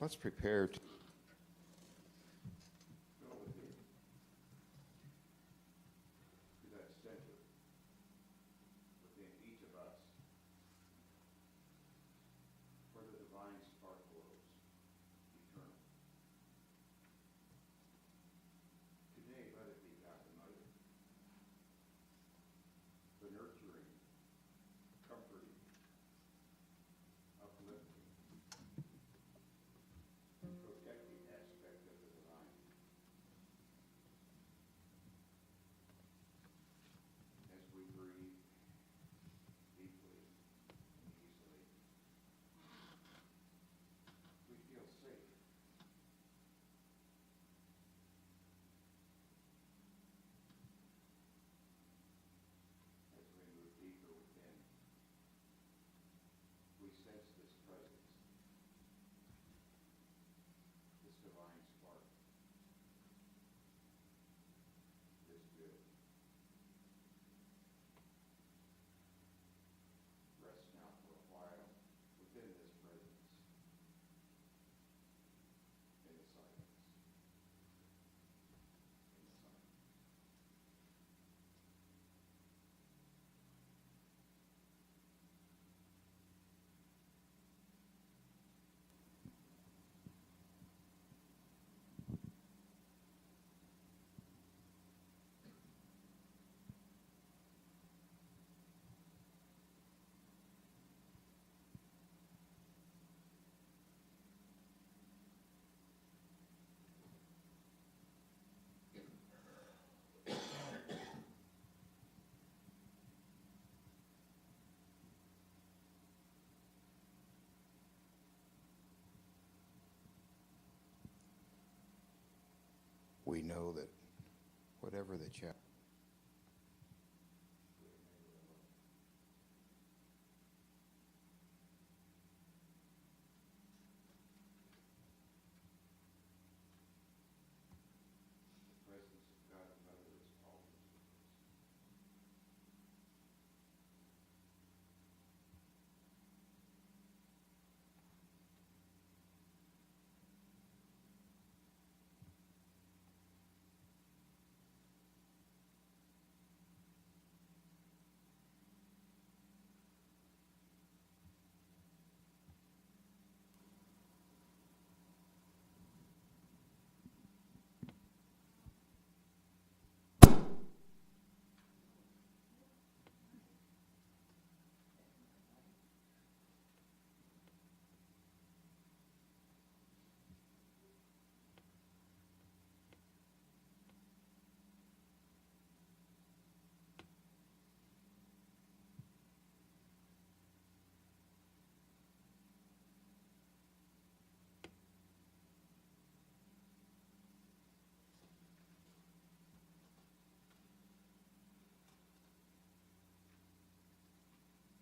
Let's prepare to that center within each of us where the divine spark glows eternal. Today, let it be God the Mother, the nurturing, comforting, uplifting, protecting aspect of the divine. As we breathe deeply and easily, we feel safe. As we move deeper within, we sense this presence, this divine spark, this good. Rest now for a while within this presence, in the silence, in the silence. we know that whatever the challenge, The presence of God the Mother is always with us.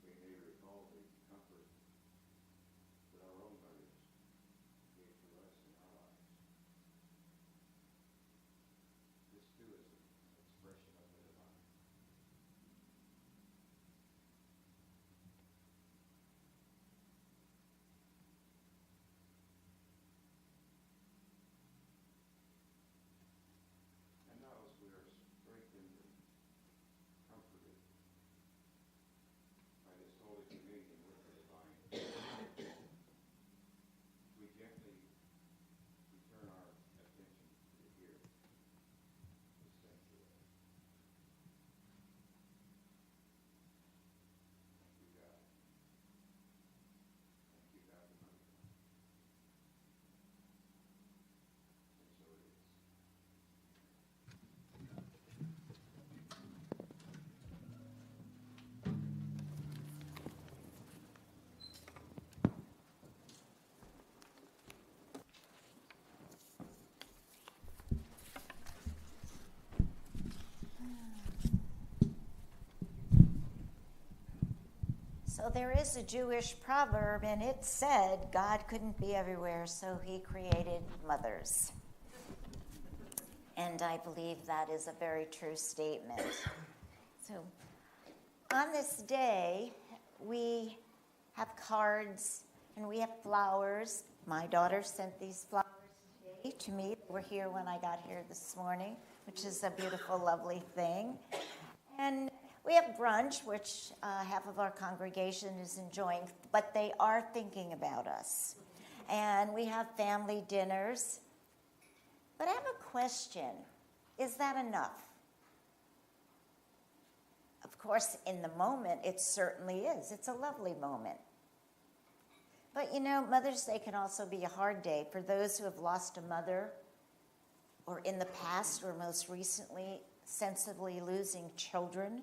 We may recall the comfort that our own mothers gave to us in our lives. This too is an expression of the divine. And now as we are strengthened and comforted by this Holy Communion with the divine, we gently return our attention to the here, the sanctuary. Thank you, God. Thank you, God the Mother. And so it is. So there is a Jewish proverb, and it said God couldn't be everywhere, so he created mothers. And I believe that is a very true statement. So on this day, we have cards and we have flowers My daughter sent these flowers today to me. They were here when I got here this morning, which is a beautiful, lovely thing. And we have brunch, which half of our congregation is enjoying, but they are thinking about us. And we have family dinners. But I have a question. Is that enough? Of course, in the moment, it certainly is. It's a lovely moment. But you know, Mother's Day can also be a hard day for those who have lost a mother, or in the past, or most recently, sensibly losing children.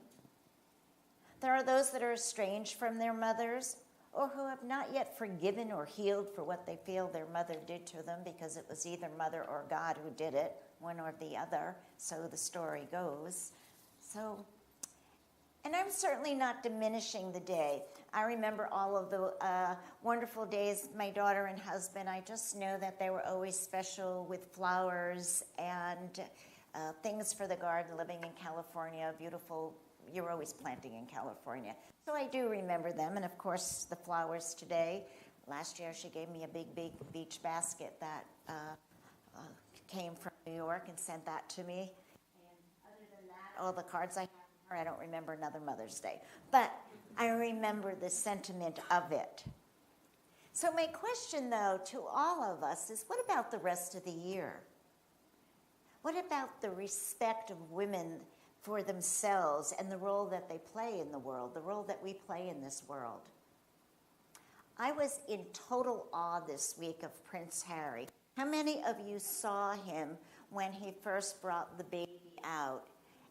There are those that are estranged from their mothers, or who have not yet forgiven or healed for what they feel their mother did to them, because it was either mother or God who did it, one or the other, so the story goes. And I'm certainly not diminishing the day. I remember all of the wonderful days, my daughter and husband, I just know that they were always special with flowers and things for the garden, living in California, beautiful, you're always planting in California. So I do remember them, and of course the flowers today. Last year she gave me a big beach basket that came from New York and sent that to me. And other than that, all the cards I have from her, I don't remember another Mother's Day. But I remember the sentiment of it. So my question, though, to all of us is, what about the rest of the year? What about the respect of women for themselves and the role that they play in the world, the role that we play in this world? I was in total awe this week of Prince Harry. How many of you saw him when he first brought the baby out?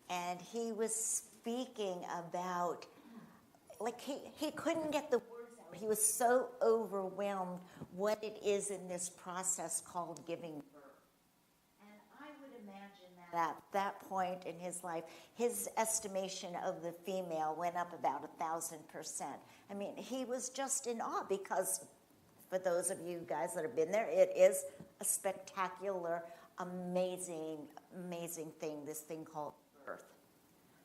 And he was speaking about, like he couldn't get the words out. He was so overwhelmed what it is in this process called giving birth. And I would imagine that at that point in his life, his estimation of the female went up about 1,000%. I mean, he was just in awe because, for those of you guys that have been there, it is a spectacular, amazing thing, this thing called birth.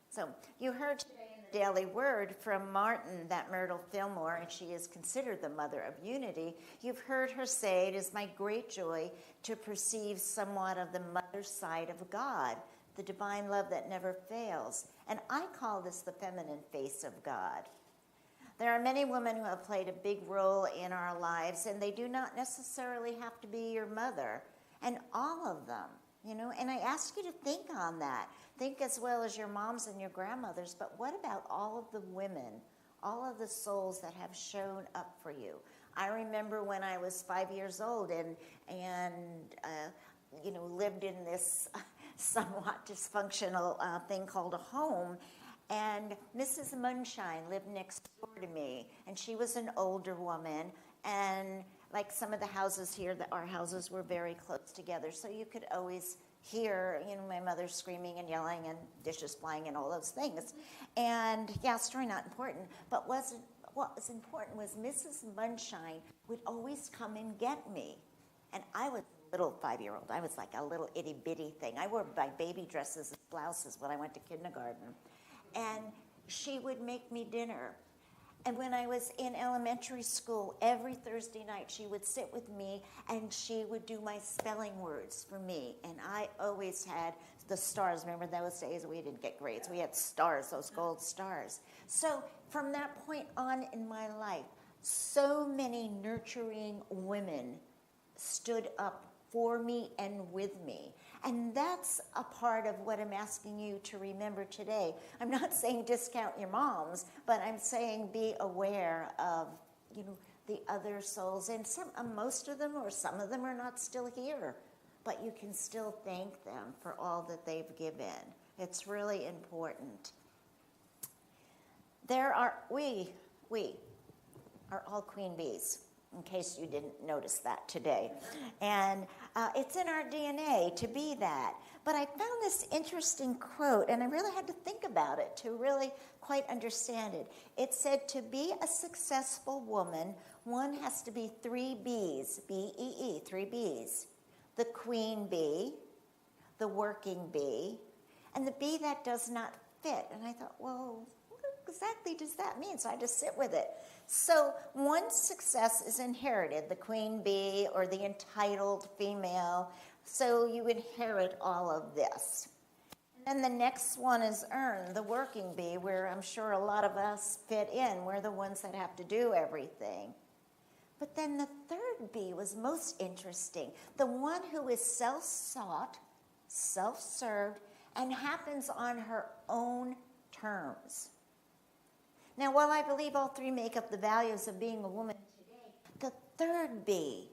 So you heard today in the Daily Word from Martin that Myrtle Fillmore, and she is considered the mother of unity, you've heard her say, it is my great joy to perceive somewhat of the mother's side of God, the divine love that never fails. And I call this the feminine face of God. There are many women who have played a big role in our lives, and they do not necessarily have to be your mother. And all of them, you know, and I ask you to think on that. Think as well as your moms and your grandmothers, but what about all of the women, all of the souls that have shown up for you? I remember when I was 5 years old and you know, lived in this somewhat dysfunctional thing called a home, and Mrs. Munshine lived next door to me, and she was an older woman, and like some of the houses here, our houses were very close together, so you could always hear, you know, my mother screaming and yelling and dishes flying and all those things. And yeah, story not important, but what was important was Mrs. Munshine would always come and get me. And I was a little 5-year-old. I was like a little itty bitty thing. I wore my baby dresses and blouses when I went to kindergarten. And she would make me dinner. And when I was in elementary school, every Thursday night she would sit with me and she would do my spelling words for me. And I always had the stars. Remember those days we didn't get grades. We had stars, those gold stars. So from that point on in my life, so many nurturing women stood up for me and with me. And that's a part of what I'm asking you to remember today. I'm not saying discount your moms, but I'm saying be aware of, you know, the other souls. And most of them or some of them are not still here, but you can still thank them for all that they've given. It's really important. We are all queen bees, in case you didn't notice that today. And it's in our DNA to be that. But I found this interesting quote, and I really had to think about it to really quite understand it. It said, to be a successful woman, one has to be 3 B's, B-E-E, 3 B's. The queen bee, the working bee, and the bee that does not fit. And I thought, well, what exactly does that mean? So I had to sit with it. So one success is inherited, the queen bee or the entitled female. So you inherit all of this. And the next one is earned, the working bee, where I'm sure a lot of us fit in. We're the ones that have to do everything. But then the third bee was most interesting, the one who is self-sought, self-served, and happens on her own terms. Now, while I believe all three make up the values of being a woman today, the third bee,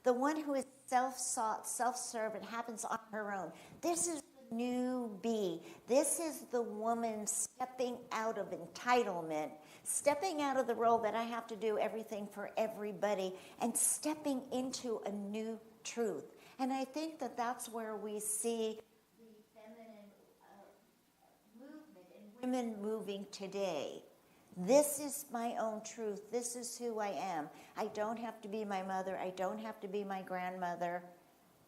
the one who is self-sought, self-served, and happens on her own, this is the new bee. This is the woman stepping out of entitlement, stepping out of the role that I have to do everything for everybody, and stepping into a new truth. And I think that that's where we see the feminine movement and women moving today. This is my own truth. This is who I am. I don't have to be my mother. I don't have to be my grandmother.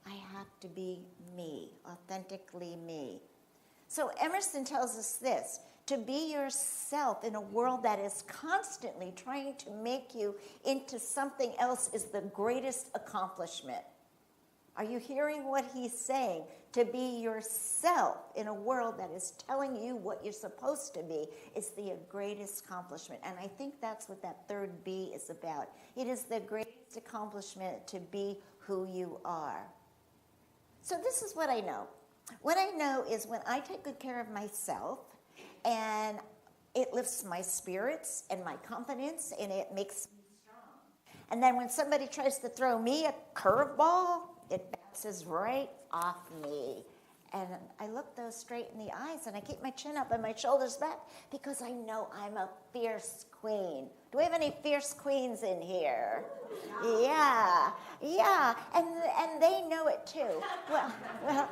I have to be me, authentically me. So Emerson tells us this, to be yourself in a world that is constantly trying to make you into something else is the greatest accomplishment. Are you hearing what he's saying? To be yourself in a world that is telling you what you're supposed to be is the greatest accomplishment. And I think that's what that third B is about. It is the greatest accomplishment to be who you are. So this is what I know. What I know is when I take good care of myself, and it lifts my spirits and my confidence, and it makes me strong. And then when somebody tries to throw me a curveball, it bounces right off me. And I look those straight in the eyes, and I keep my chin up and my shoulders back because I know I'm a fierce queen. Do we have any fierce queens in here? Yeah. And they know it too. Well,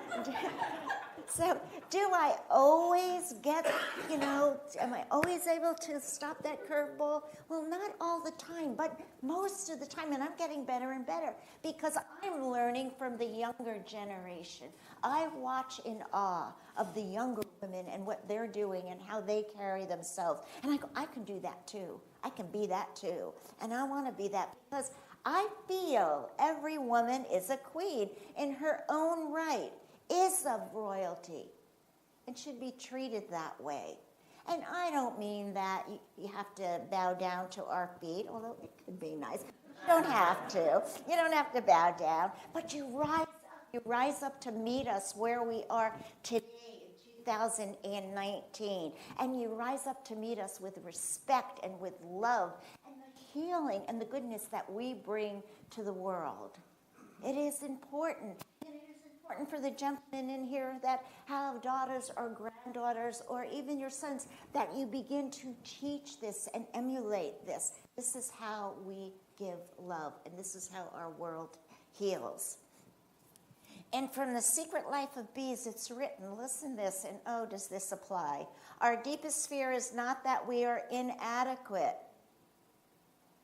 so do I always get, am I always able to stop that curveball? Well, not all the time, but most of the time, and I'm getting better and better because I'm learning from the younger generation. I watch in awe of the younger women and what they're doing and how they carry themselves. And I go, I can do that too. I can be that too. And I want to be that because I feel every woman is a queen in her own right, is of royalty, and should be treated that way. And I don't mean that you have to bow down to our feet, although it could be nice. You don't have to. You don't have to bow down, but you rise up. You rise up to meet us where we are today in 2019, and you rise up to meet us with respect and with love and the healing and the goodness that we bring to the world. It is important. Important for the gentlemen in here that have daughters or granddaughters or even your sons, that you begin to teach this and emulate this. This is how we give love, and this is how our world heals. And from The Secret Life of Bees, it's written, listen to this, and oh, does this apply? Our deepest fear is not that we are inadequate.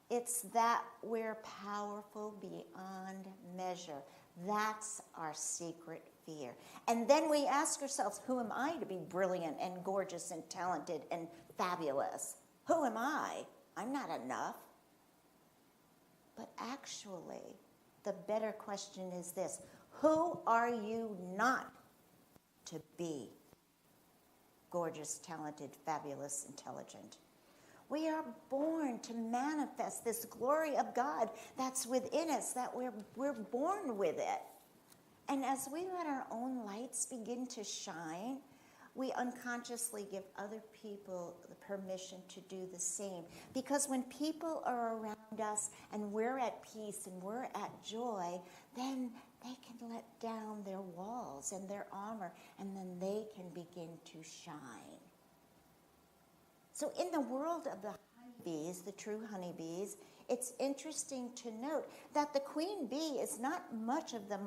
It's that we're powerful beyond measure. That's our secret fear. And then we ask ourselves, who am I to be brilliant and gorgeous and talented and fabulous? Who am I? I'm not enough. But actually, the better question is this: who are you not to be? Gorgeous, talented, fabulous, intelligent. We are born to manifest this glory of God that's within us, that we're born with it. And as we let our own lights begin to shine, we unconsciously give other people the permission to do the same. Because when people are around us and we're at peace and we're at joy, then they can let down their walls and their armor, and then they can begin to shine. So in the world of the honeybees, the true honeybees, it's interesting to note that the queen bee is not much of the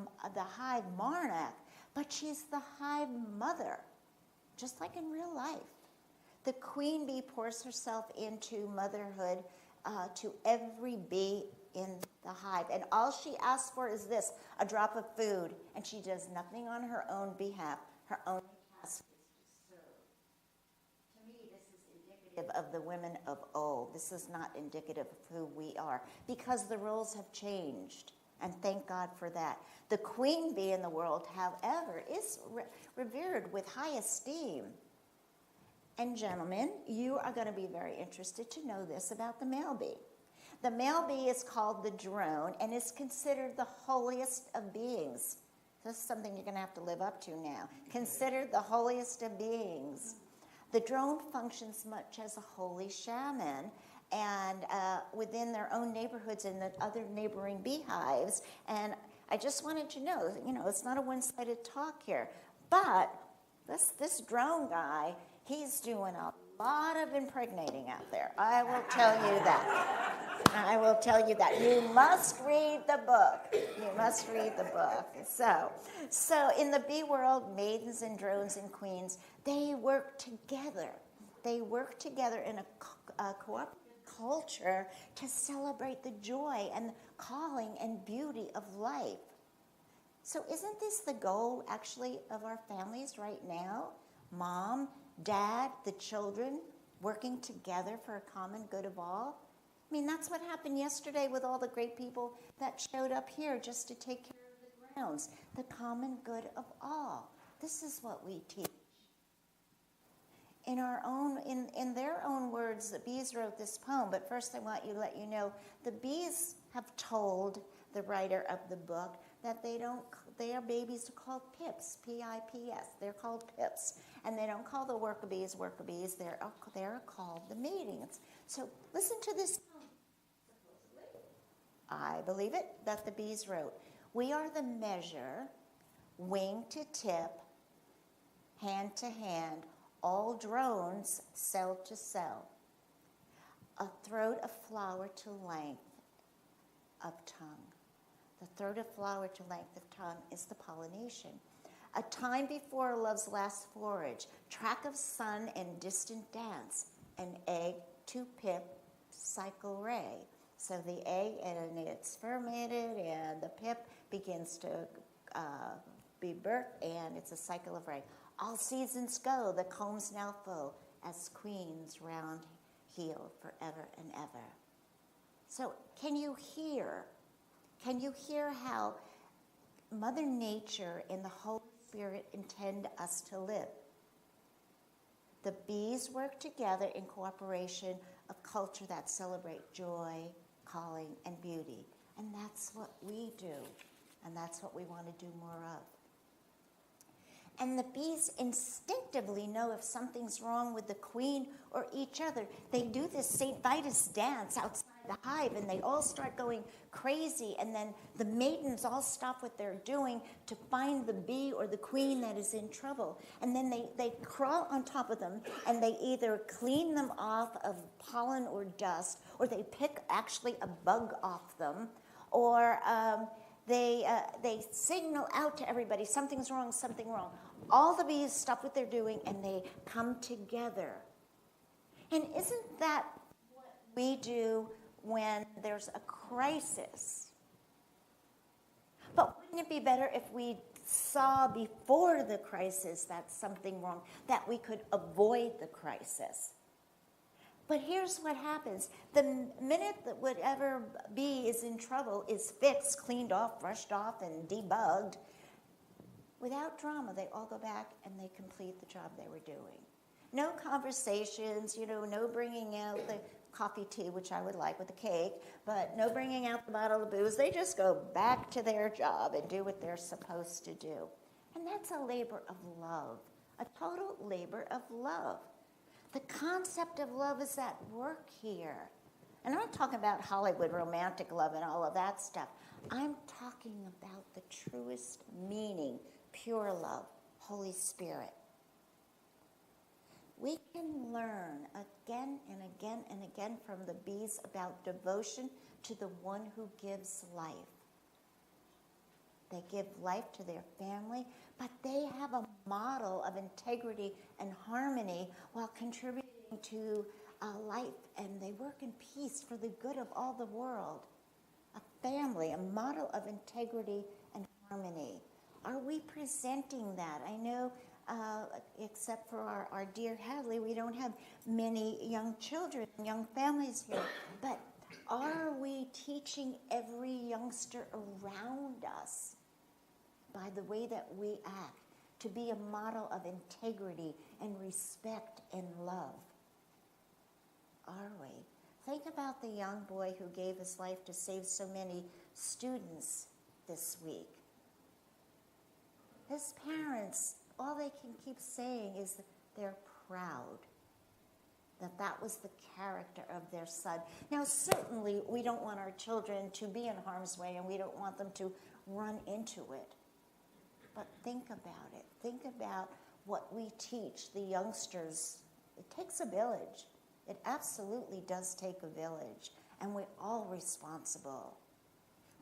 hive monarch, but she's the hive mother, just like in real life. The queen bee pours herself into motherhood to every bee in the hive. And all she asks for is this, a drop of food, and she does nothing on her own behalf. Her only task is to serve. To me, this is indicative indicative of the women of old. This is not indicative of who we are because the roles have changed. And thank God for that. The queen bee in the world, however, is revered with high esteem. And gentlemen, you are going to be very interested to know this about the male bee. The male bee is called the drone and is considered the holiest of beings. This is something you're going to have to live up to now. Considered the holiest of beings. The drone functions much as a holy shaman and within their own neighborhoods and the other neighboring beehives. And I just wanted to know, it's not a one-sided talk here. But this drone guy, he's doing a lot of impregnating out there. I will tell you that. I will tell you that. You must read the book. You must read the book. So in the bee world, maidens and drones and queens, they work together. They work together in a cooperative culture to celebrate the joy and calling and beauty of life. So isn't this the goal, actually, of our families right now? Mom, dad, the children, working together for a common good of all? I mean, that's what happened yesterday with all the great people that showed up here just to take care of the grounds. The common good of all. This is what we teach. In their own words, the bees wrote this poem, but first I want to let you know, the bees have told the writer of the book that their babies are called pips, P-I-P-S. They're called pips. And they don't call the worker bees, they're called the maidens. So listen to this poem. I believe it, that the bees wrote. We are the measure, wing to tip, hand to hand, all drones cell to cell. A throat of flower to length of tongue. The throat of flower to length of tongue is the pollination. A time before love's last forage, track of sun and distant dance, an egg to pip, cycle ray. So the egg, and it's fermented, and the pip begins to be birthed, and it's a cycle of ray. All seasons go, the combs now full, as queens round heel forever and ever. So can you hear how Mother Nature and the Holy Spirit intend us to live? The bees work together in cooperation of culture that celebrate joy, calling, and beauty. And that's what we do. And that's what we want to do more of. And the bees instinctively know if something's wrong with the queen or each other. They do this St. Vitus dance outside the hive, and they all start going crazy, and then the maidens all stop what they're doing to find the bee or the queen that is in trouble. And then they crawl on top of them, and they either clean them off of pollen or dust, or they pick actually a bug off them, or they signal out to everybody, something's wrong, something wrong. All the bees stop what they're doing, and they come together. And isn't that what we do when there's a crisis? But wouldn't it be better if we saw before the crisis that something wrong, that we could avoid the crisis? But here's what happens. The minute that whatever bee is in trouble is fixed, cleaned off, brushed off, and debugged, without drama, they all go back and they complete the job they were doing. No conversations, no bringing out the coffee tea, which I would like with the cake, but no bringing out the bottle of booze. They just go back to their job and do what they're supposed to do. And that's a labor of love, a total labor of love. The concept of love is at work here. And I'm not talking about Hollywood romantic love and all of that stuff. I'm talking about the truest meaning, pure love, Holy Spirit. We can learn again and again and again from the bees about devotion to the one who gives life. They give life to their family, but they have a model of integrity and harmony while contributing to life, and they work in peace for the good of all the world. A family, a model of integrity and harmony. Are we presenting that? I know except for our dear Hadley, we don't have many young children, young families here. But are we teaching every youngster around us by the way that we act to be a model of integrity and respect and love? Are we? Think about the young boy who gave his life to save so many students this week. His parents, all they can keep saying is that they're proud that that was the character of their son. Now, certainly, we don't want our children to be in harm's way, and we don't want them to run into it. But think about it. Think about what we teach the youngsters. It takes a village. It absolutely does take a village, and we're all responsible.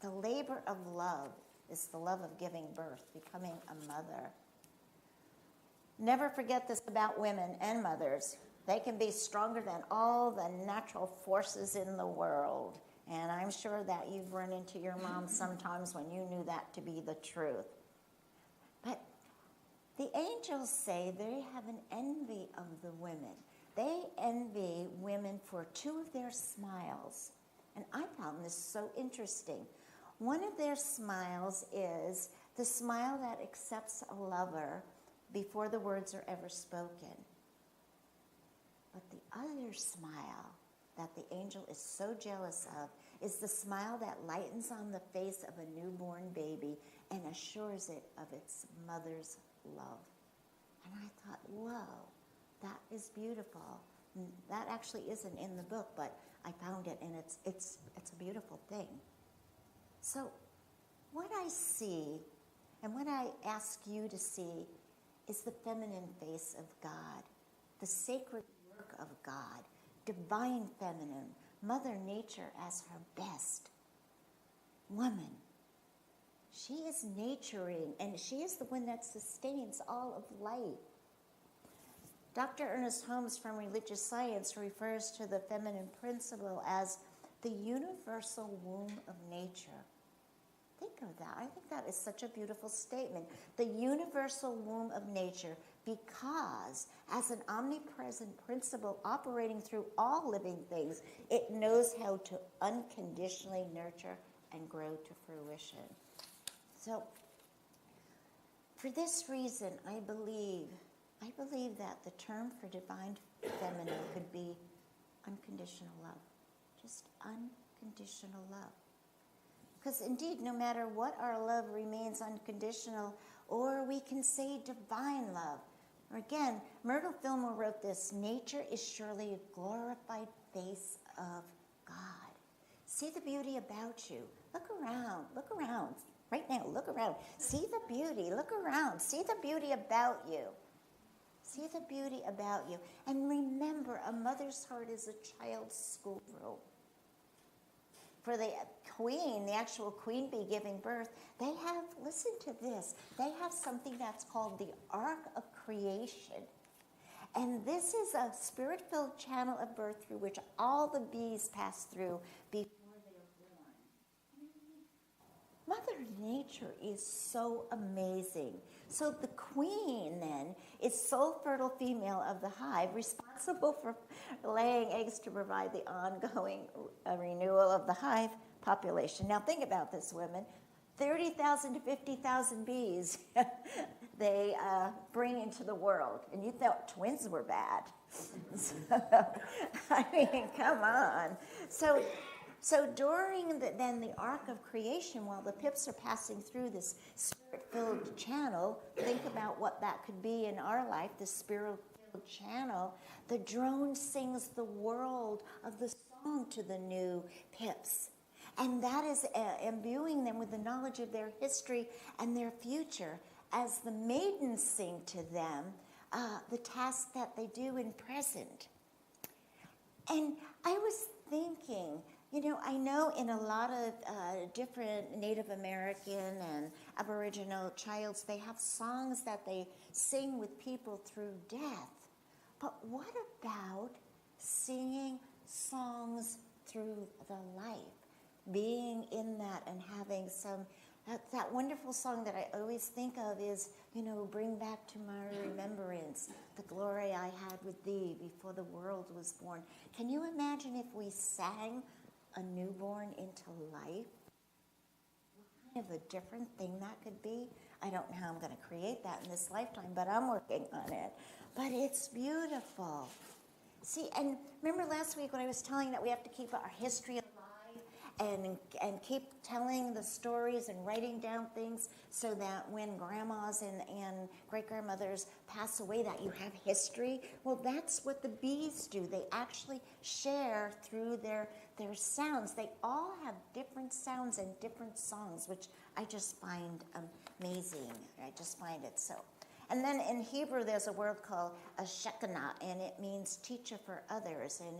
The labor of love is the love of giving birth, becoming a mother. Never forget this about women and mothers. They can be stronger than all the natural forces in the world. And I'm sure that you've run into your mom sometimes when you knew that to be the truth. But the angels say they have an envy of the women. They envy women for two of their smiles. And I found this so interesting. One of their smiles is the smile that accepts a lover before the words are ever spoken. But the other smile that the angel is so jealous of is the smile that lightens on the face of a newborn baby and assures it of its mother's love. And I thought, whoa, that is beautiful. That actually isn't in the book, but I found it, and it's a beautiful thing. So what I see, and what I ask you to see, is the feminine face of God, the sacred work of God, divine feminine, Mother Nature as her best. Woman, she is naturing, and she is the one that sustains all of life. Dr. Ernest Holmes from Religious Science refers to the feminine principle as the universal womb of nature. Think of that. I think that is such a beautiful statement. The universal womb of nature, because as an omnipresent principle operating through all living things, it knows how to unconditionally nurture and grow to fruition. So, for this reason, I believe that the term for divine feminine could be unconditional love. Just unconditional love. Because indeed, no matter what, our love remains unconditional, or we can say divine love. Or again, Myrtle Fillmore wrote this: nature is surely a glorified face of God. See the beauty about you. Look around. Right now, look around. See the beauty. Look around. See the beauty about you. See the beauty about you. And remember, a mother's heart is a child's schoolroom. For the queen, the actual queen bee giving birth, they have, listen to this, they have something that's called the Ark of Creation. And this is a spirit-filled channel of birth through which all the bees pass through before they're born. Mother Nature is so amazing. So the queen, then, is sole fertile female of the hive, responsible for laying eggs to provide the ongoing renewal of the hive population. Now think about this, women. 30,000 to 50,000 bees they bring into the world. And you thought twins were bad. So, I mean, come on. So during the arc of creation, while the pips are passing through this spirit-filled channel, think about what that could be in our life, the spirit-filled channel. The drone sings the world of the song to the new pips. And that is imbuing them with the knowledge of their history and their future as the maidens sing to them the tasks that they do in present. And I was thinking, you know, I know in a lot of different Native American and Aboriginal childs, they have songs that they sing with people through death. But what about singing songs through the life? Being in that and having some That wonderful song that I always think of is, bring back to my remembrance the glory I had with thee before the world was born. Can you imagine if we sang a newborn into life? What kind of a different thing that could be? I don't know how I'm going to create that in this lifetime, but I'm working on it. But it's beautiful. See, and remember last week when I was telling that we have to keep our history alive and keep telling the stories and writing down things so that when grandmas and great-grandmothers pass away that you have history? Well, that's what the bees do. They actually share through their sounds. They all have different sounds and different songs, which I just find amazing. I just find it so. And then in Hebrew, there's a word called a shekinah, and it means teacher for others, and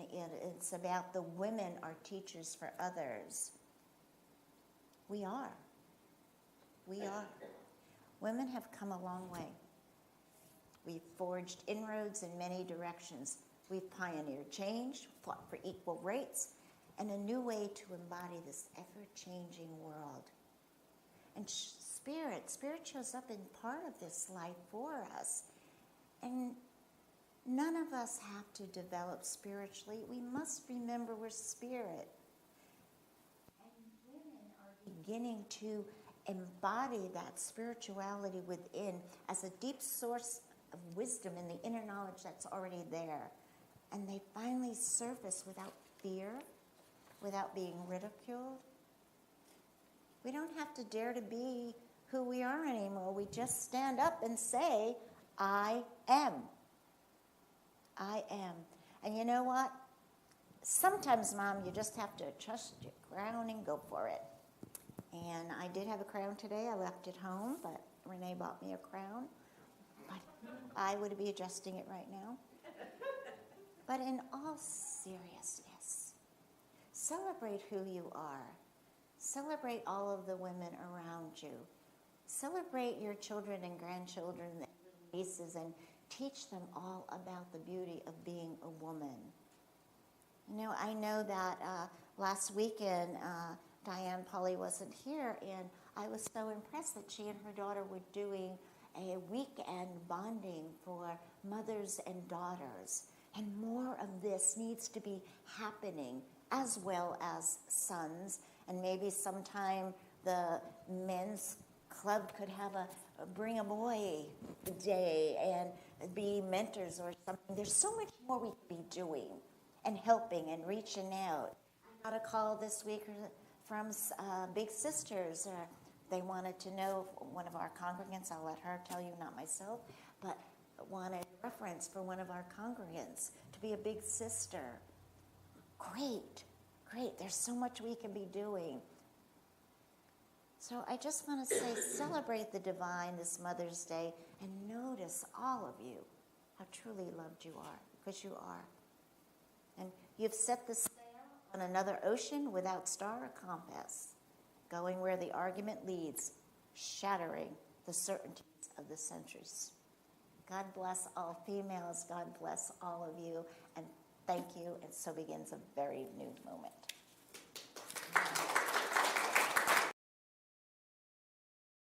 it's about the women are teachers for others. We are. We are. Women have come a long way. We've forged inroads in many directions. We've pioneered change, fought for equal rights, and a new way to embody this ever-changing world. And Spirit shows up in part of this life for us. And none of us have to develop spiritually. We must remember we're spirit. And women are beginning to embody that spirituality within as a deep source of wisdom and the inner knowledge that's already there. And they finally surface without fear, without being ridiculed. We don't have to dare to be who we are anymore. We just stand up and say, I am. I am. And you know what? Sometimes, Mom, you just have to trust your crown and go for it. And I did have a crown today. I left it home, but Renee bought me a crown. But I would be adjusting it right now. But in all seriousness, celebrate who you are. Celebrate all of the women around you. Celebrate your children and grandchildren and nieces and teach them all about the beauty of being a woman. I know that last weekend Diane Polly wasn't here, and I was so impressed that she and her daughter were doing a weekend bonding for mothers and daughters. And more of this needs to be happening, as well as sons. And maybe sometime the men's club could have a bring a boy day and be mentors or something. There's so much more we could be doing and helping and reaching out. I got a call this week from Big Sisters. They wanted to know, one of our congregants, I'll let her tell you, not myself, but wanted a reference for one of our congregants to be a big sister. Great. There's so much we can be doing. So I just want to say, celebrate the divine this Mother's Day and notice all of you how truly loved you are, because you are. And you've set the sail on another ocean without star or compass, going where the argument leads, shattering the certainties of the centuries. God bless all females. God bless all of you. And thank you. And so begins a very new moment.